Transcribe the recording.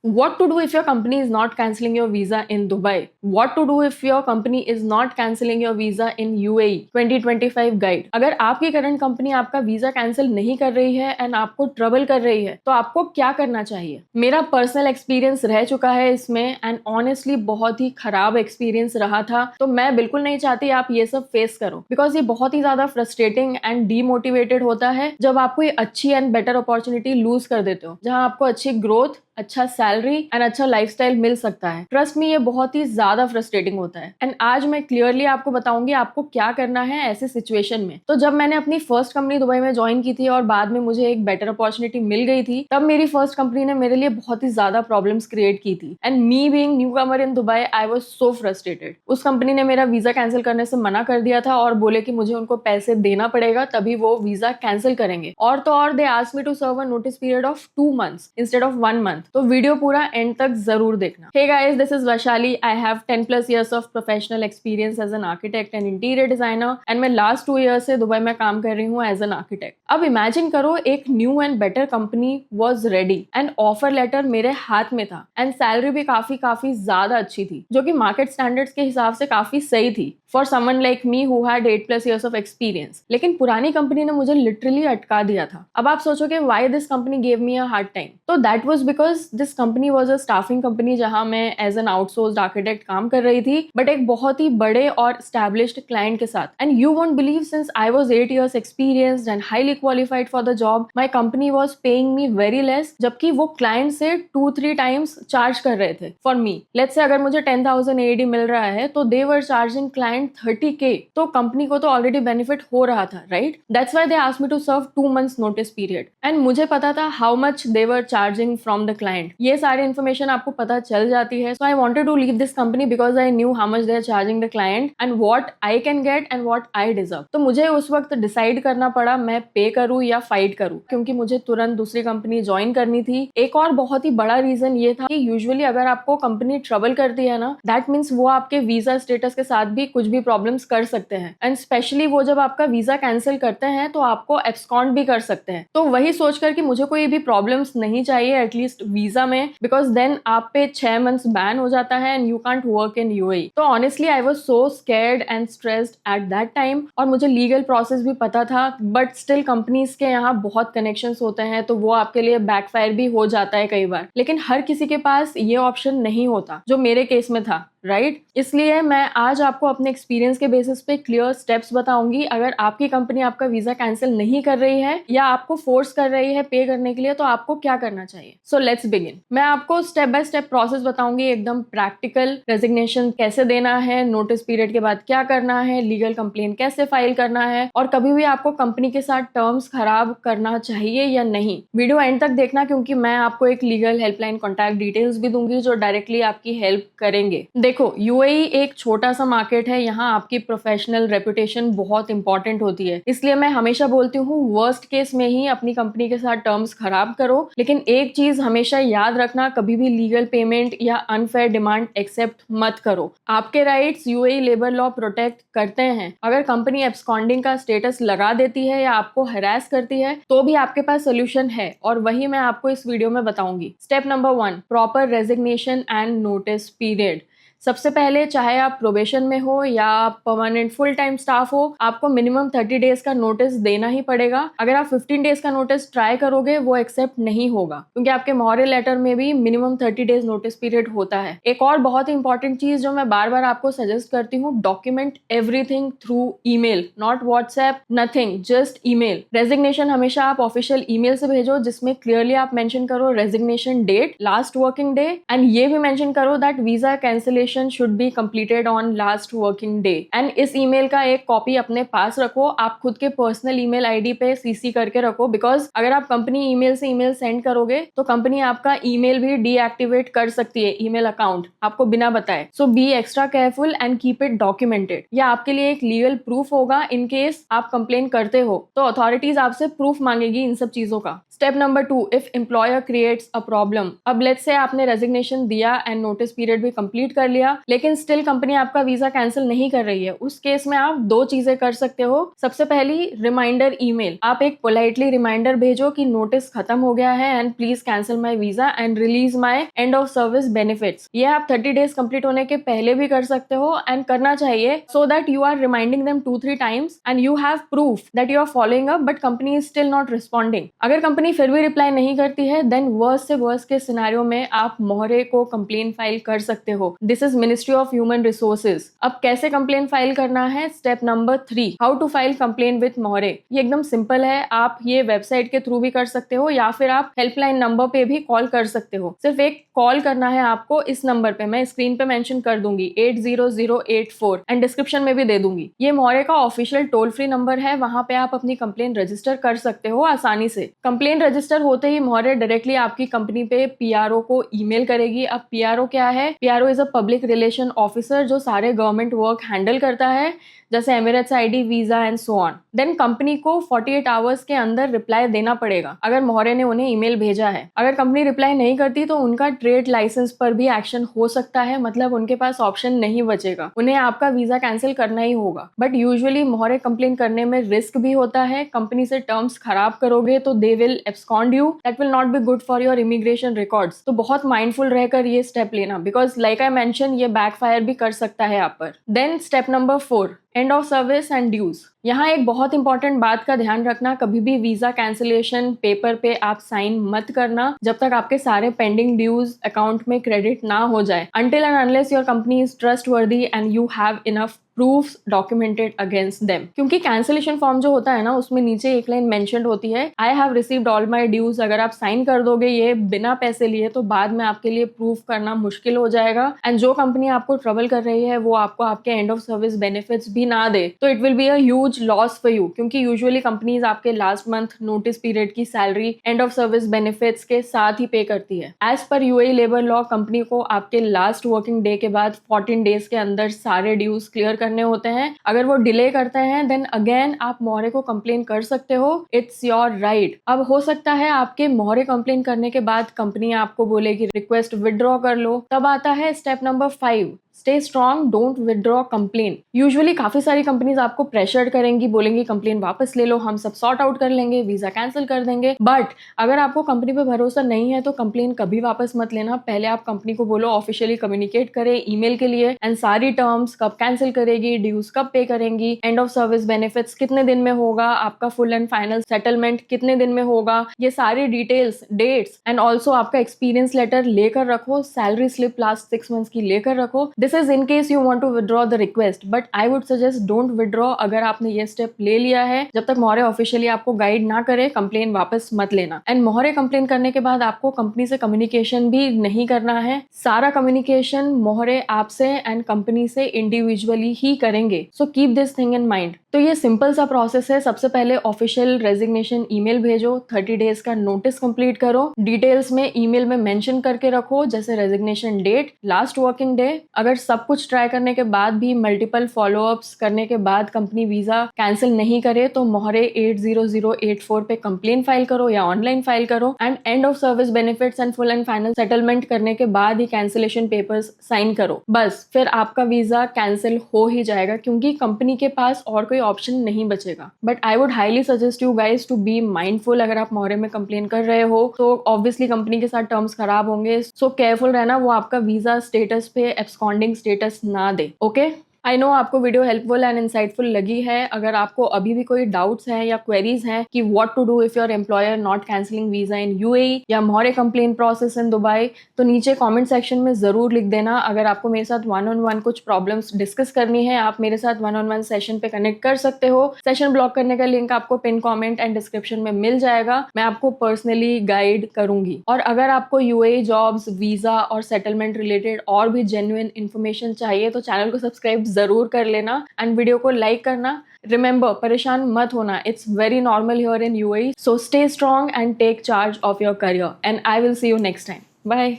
What to do if your company is not canceling your visa in Dubai? What to do if your company is not canceling your visa in UAE? 2025 guide. अगर आपकी current company आपका visa cancel नहीं कर रही है and आपको trouble कर रही है तो आपको क्या करना चाहिए? मेरा पर्सनल एक्सपीरियंस रह चुका है इसमें एंड ऑनेस्टली बहुत ही खराब एक्सपीरियंस रहा था, तो मैं बिल्कुल नहीं चाहती आप ये सब फेस करो, बिकॉज ये बहुत ही ज्यादा फ्रस्ट्रेटिंग एंड डीमोटिवेटेड होता है जब आप कोई अच्छी एंड बेटर अपॉर्चुनिटी लूज कर देते हो, जहां आपको अच्छी ग्रोथ, अच्छा सैलरी एंड अच्छा लाइफस्टाइल मिल सकता है। ट्रस्ट मी, ये बहुत ही ज्यादा फ्रस्ट्रेटिंग होता है एंड आज मैं क्लियरली आपको बताऊंगी आपको क्या करना है ऐसे सिचुएशन में। तो जब मैंने अपनी फर्स्ट कंपनी दुबई में ज्वाइन की थी और बाद में मुझे एक बेटर अपॉर्चुनिटी मिल गई थी, तब मेरी फर्स्ट कंपनी ने मेरे लिए बहुत ही ज्यादा प्रॉब्लम्स क्रिएट की थी and me being new Qamar in Dubai I was so frustrated. उस कंपनी ने मेरा वीजा कैंसिल करने से मना कर दिया था और बोले कि मुझे उनको पैसे देना पड़ेगा तभी वो वीजा कैंसिल करेंगे, और तो और they asked me to serve a notice period of 2 months instead of 1 month। तो वीडियो पूरा एंड तक जरूर देखना। Hey guys, this is Vaishali. I have 10+ years of professional experience as an architect and interior designer and मैं last 2 years से Dubai में काम कर रही हूँ as an architect। अब इमेजिन करो एक new and better company was ready and offer letter मेरे हाथ में था एंड सैलरी भी काफी ज्यादा अच्छी थी, जो कि मार्केट स्टैंडर्ड्स के हिसाब से काफी सही थी for someone like me who had 8+ years of experience. लेकिन पुरानी कंपनी ने मुझे लिटरली अटका दिया था। अब आप सोचोगे why this company gave me a hard time, तो that was because this company was a staffing company जहां मैं एज एन आउटसोर्स्ड आर्किटेक्ट काम कर रही थी, बट एक बहुत ही बड़े और स्टैब्लिश्ड क्लाइंट के साथ। And you won't believe, since I was 8 years experienced and highly qualified for the job, my company was paying me very less, जबकि वो क्लाइंट से 2-3 times चार्ज कर रहे थे फॉर मी। लेट्स से अगर मुझे 10,000 AED मिल रहा है तो दे वर चार्जिंग क्लाइंट 30K, तो कंपनी को तो ऑलरेडी बेनिफिट हो रहा था, right? That's why they asked me to serve 2 months notice period and मुझे पता था how much they were charging from the client. ये सारी इन्फॉर्मेशन आपको पता चल जाती है। So I wanted to leave this company because I knew how much they are charging the client and what I can get and what I deserve. तो मुझे उस वक्त डिसाइड करना पड़ा मैं पे करूं या फाइट करूं, क्योंकि मुझे तुरंत दूसरी कंपनी ज्वाइन करनी थी। एक और बहुत ही बड़ा रीजन ये था कि यूजुअली अगर आपको कंपनी ट्रबल करती है ना, दैट मीन्स वो आपके वीजा स्टेटस के साथ भी कुछ भी प्रॉब्लम्स कर सकते हैं एंड स्पेशली वो जब आपका वीजा कैंसिल करते हैं तो आपको एब्सकॉन्ड भी कर सकते हैं। तो वही सोचकर कि मुझे कोई भी प्रॉब्लम्स नहीं चाहिए एटलीस्ट वीजा में, बिकॉज देन आप पे 6 months बैन हो जाता है and you can't work in UAE. तो honestly I was so scared and stressed at that time, और मुझे लीगल प्रोसेस भी पता था, बट स्टिल कंपनीज के यहाँ बहुत कनेक्शंस होते हैं तो वो आपके लिए बैकफायर भी हो जाता है कई बार। लेकिन हर किसी के पास ये ऑप्शन नहीं होता जो मेरे केस में था, राइट? इसलिए मैं आज आपको अपने एक्सपीरियंस के बेसिस पे क्लियर स्टेप्स बताऊंगी। अगर आपकी कंपनी आपका वीजा कैंसिल नहीं कर रही है या आपको फोर्स कर रही है पे करने के लिए, तो आपको क्या करना चाहिए। So let's begin. मैं आपको स्टेप बाय स्टेप प्रोसेस बताऊंगी, एकदम प्रैक्टिकल। रेजिग्नेशन कैसे देना है, नोटिस पीरियड के बाद क्या करना है, लीगल कंप्लेन कैसे फाइल करना है, और कभी भी आपको कंपनी के साथ टर्म्स खराब करना चाहिए या नहीं। वीडियो एंड तक देखना, क्योंकि मैं आपको एक लीगल हेल्पलाइन कॉन्टैक्ट डिटेल्स भी दूंगी जो डायरेक्टली आपकी हेल्प करेंगे। देखो, यूएई एक छोटा सा मार्केट है, यहाँ आपकी प्रोफेशनल रेपुटेशन बहुत इंपॉर्टेंट होती है। इसलिए मैं हमेशा बोलती हूँ वर्स्ट केस में ही अपनी कंपनी के साथ टर्म्स खराब करो, लेकिन एक चीज हमेशा याद रखना, कभी भी लीगल पेमेंट या अनफेयर डिमांड एक्सेप्ट मत करो। आपके rights UAE labour law protect करते हैं। अगर कंपनी एब्सकॉन्डिंग का स्टेटस लगा देती है या आपको हरास करती है तो भी आपके पास सोल्यूशन है, और वही मैं आपको इस वीडियो में बताऊंगी। Step number 1, proper resignation and notice period. सबसे पहले, चाहे आप प्रोबेशन में हो या परमानेंट फुल टाइम स्टाफ हो, आपको मिनिमम 30 days का नोटिस देना ही पड़ेगा। अगर आप 15 days का नोटिस ट्राई करोगे वो एक्सेप्ट नहीं होगा, क्योंकि आपके मोहरे लेटर में भी मिनिमम 30 days नोटिस पीरियड होता है। एक और बहुत इंपॉर्टेंट चीज जो मैं बार बार आपको सजेस्ट करती हूँ, document everything through email, not WhatsApp, nothing, just email. Resignation हमेशा आप ऑफिशियल ईमेल से भेजो, जिसमें क्लियरली आप मेंशन करो resignation date, last working day, and ये भी मेंशन करो that visa cancellation should be completed on last working day। And इस ईमेल का एक कॉपी अपने पास रखो, आप खुद के पर्सनल ईमेल आईडी पे सीसी करके रखो, बिकॉज अगर आप कंपनी ईमेल से ईमेल सेंड करोगे तो कंपनी आपका ईमेल भी डीएक्टिवेट कर सकती है, ईमेल अकाउंट, आपको बिना बताए। So be extra careful and keep it documented. यह आपके लिए एक लीगल प्रूफ होगा इन केस आप कंप्लेन करते हो, तो अथॉरिटीज आपसे प्रूफ मांगेगी इन सब चीजों का। Step number 2, if employer creates a problem. अब लेट्स से आपने रेजिग्नेशन दिया एंड नोटिस पीरियड भी कंप्लीट कर लिया लेकिन स्टिल कंपनी आपका वीजा कैंसिल नहीं कर रही है, उस केस में आप दो चीजें कर सकते हो। सबसे पहली, रिमाइंडर ईमेल। आप एक पोलाइटली रिमाइंडर भेजो कि नोटिस खत्म हो गया है and please cancel my visa and release my and of service benefits. ये आप 30 डेज कंप्लीट होने के पहले भी कर सकते हो एंड करना चाहिए, so that you are reminding them 2-3 times and you have proof that you are following up, but company is still not responding. अगर कंपनी फिर भी रिप्लाई नहीं करती है देन वर्स्ट से वर्स्ट के सिनेरियो में आप मोहरे को कंप्लेन फाइल कर सकते हो। This is ministry of human resources. अब कैसे कंप्लेन फाइल करना है? Step number 3, how to file complain with मोहरे। ये एकदम सिंपल है, आप ये वेबसाइट के थ्रू भी कर सकते हो या फिर आप हेल्पलाइन नंबर पे भी कॉल कर सकते हो। सिर्फ एक कॉल करना है आपको इस नंबर पे, मैं स्क्रीन पे मेंशन कर दूंगी 80084 एंड डिस्क्रिप्शन में भी दे दूंगी। ये मोहरे का ऑफिशियल टोल फ्री नंबर है, वहां पे आप अपनी कंप्लेन रजिस्टर कर सकते हो आसानी से। कंप्लेन रजिस्टर होते ही मोहरे डायरेक्टली आपकी कंपनी पे पीआरओ को ईमेल करेगी। अब पीआरओ क्या है? PRO is a public relation officer जो सारे गवर्नमेंट वर्क हैंडल करता है, जैसे Emirates ID, visa and so on. Then company को 48 आवर्स के अंदर रिप्लाई देना पड़ेगा अगर मोहरे ने उन्हें ईमेल भेजा है। अगर कंपनी रिप्लाई नहीं करती तो उनका ट्रेड लाइसेंस पर भी एक्शन हो सकता है, मतलब उनके पास ऑप्शन नहीं बचेगा, उन्हें आपका वीजा कैंसिल करना ही होगा। बट यूजुअली मोहरे कंप्लेन करने में रिस्क भी होता है, कंपनी से टर्म्स खराब करोगे तो they will abscond you, that will not be good for your immigration records. तो बहुत माइंडफुल रहकर ये स्टेप लेना, बिकॉज लाइक आई मेंशन ये बैकफायर भी कर सकता है आप पर। Then step number 4, end of service and dues. यहाँ एक बहुत इंपॉर्टेंट बात का ध्यान रखना, कभी भी वीजा कैंसिलेशन पेपर पे आप साइन मत करना जब तक आपके सारे पेंडिंग ड्यूज अकाउंट में क्रेडिट ना हो जाए, until and unless your company is trustworthy and you have enough proofs documented against them. क्योंकि कैंसिलेशन फॉर्म जो होता है ना, उसमें नीचे एक लाइन मेंशन्ड होती है, I have received all my dues. अगर आप साइन कर दोगे ये बिना पैसे लिए तो बाद में आपके लिए प्रूफ करना मुश्किल हो जाएगा एंड जो कंपनी आपको ट्रबल कर रही है वो आपको आपके एंड ऑफ सर्विस बेनिफिट्स भी ना दे तो it will be a huge loss for you. क्योंकि यूजुअली कंपनीज आपके लास्ट मंथ नोटिस पीरियड की salary and of service benefits के साथ ही पे करती है। As per UAE labour law company को आपके लास्ट वर्किंग डे के बाद 14 डेज के अंदर सारे ड्यूज क्लियर करने होते हैं। अगर वो डिले करते हैं देन अगेन आप मोहरे को कंप्लेन कर सकते हो, इट्स योर राइट। अब हो सकता है आपके मोहरे कंप्लेन करने के बाद कंपनी आपको बोलेगी रिक्वेस्ट विदड्रॉ कर लो। तब आता है step number 5, stay strong, don't withdraw complain. Usually काफी सारी कंपनीज आपको प्रेशर करेंगी, बोलेंगी कंप्लेन वापस ले लो, हम सब सॉर्ट आउट कर लेंगे, वीजा कैंसिल कर देंगे। बट अगर आपको कंपनी पे भरोसा नहीं है तो कंप्लेन कभी वापस मत लेना। पहले आप कंपनी को बोलो ऑफिशियली कम्युनिकेट करे ईमेल के लिए एंड सारी टर्म्स, कब कैंसिल करेगी, ड्यूज कब पे करेंगी, एंड ऑफ सर्विस बेनिफिट्स कितने दिन में होगा, आपका फुल एंड फाइनल सेटलमेंट कितने दिन में होगा, ये सारी डिटेल्स, डेट्स एंड ऑल्सो आपका एक्सपीरियंस लेटर लेकर रखो, सैलरी स्लिप लास्ट 6 मंथ्स की लेकर रखो। This is in case you want to withdraw the request, but I would suggest don't withdraw. अगर आपने ये स्टेप ले लिया है, जब तक मोहरे ऑफिशियली आपको गाइड ना करे कंप्लेन वापस मत लेना। एंड मोहरे कंप्लेन करने के बाद आपको कंपनी से कम्युनिकेशन भी नहीं करना है, सारा कम्युनिकेशन मोहरे आपसे एंड कंपनी से इंडिविजुअली ही करेंगे। So keep this thing in mind. तो ये सिंपल सा प्रोसेस है। सबसे पहले ऑफिशियल रेजिग्नेशन ईमेल भेजो, 30 डेज का नोटिस कंप्लीट करो, डिटेल्स में ईमेल में मेंशन करके रखो जैसे resignation date, last working day. अगर सब कुछ ट्राई करने के बाद भी मल्टीपल फॉलोअप्स करने के बाद कंपनी वीजा कैंसिल नहीं करे तो मोहरे 80084 पे कंप्लेन फाइल करो या ऑनलाइन फाइल करो and and of service benefits and full and final settlement करने के बाद ही कैंसिलेशन पेपर्स साइन करो। बस फिर आपका वीजा कैंसिल हो ही जाएगा क्योंकि कंपनी के पास और कोई ऑप्शन नहीं बचेगा। But I would highly suggest you guys to be mindful. अगर आप मोहरे में कंप्लेन कर रहे हो तो ऑब्वियसली कंपनी के साथ टर्म्स खराब होंगे, सो केयरफुल रहना वो आपका वीजा स्टेटस पे एब्सकॉन्डिंग स्टेटस ना दे। ओके, आई नो आपको वीडियो हेल्पफुल एंड इंसाइटफुल लगी है। अगर आपको अभी भी कोई डाउट्स हैं या क्वेरीज हैं कि what to do if your employer not cancelling visa in UAE या MOHRE complain process in Dubai, तो नीचे कमेंट सेक्शन में जरूर लिख देना। अगर आपको मेरे साथ 1-on-1 कुछ प्रॉब्लम्स डिस्कस करनी है, आप मेरे साथ 1-on-1 सेशन पे कनेक्ट कर सकते हो। सेशन ब्लॉक करने का लिंक आपको पिन कॉमेंट एंड डिस्क्रिप्शन में मिल जाएगा, मैं आपको पर्सनली गाइड करूंगी। और अगर आपको यूएई जॉब्स, वीजा और सेटलमेंट रिलेटेड और भी जेन्युइन इन्फॉर्मेशन चाहिए तो चैनल को सब्सक्राइब जरूर कर लेना एंड वीडियो को लाइक करना। रिमेंबर, परेशान मत होना, it's very normal here in UAE. So stay strong and take charge of your career and I will see you next time. Bye.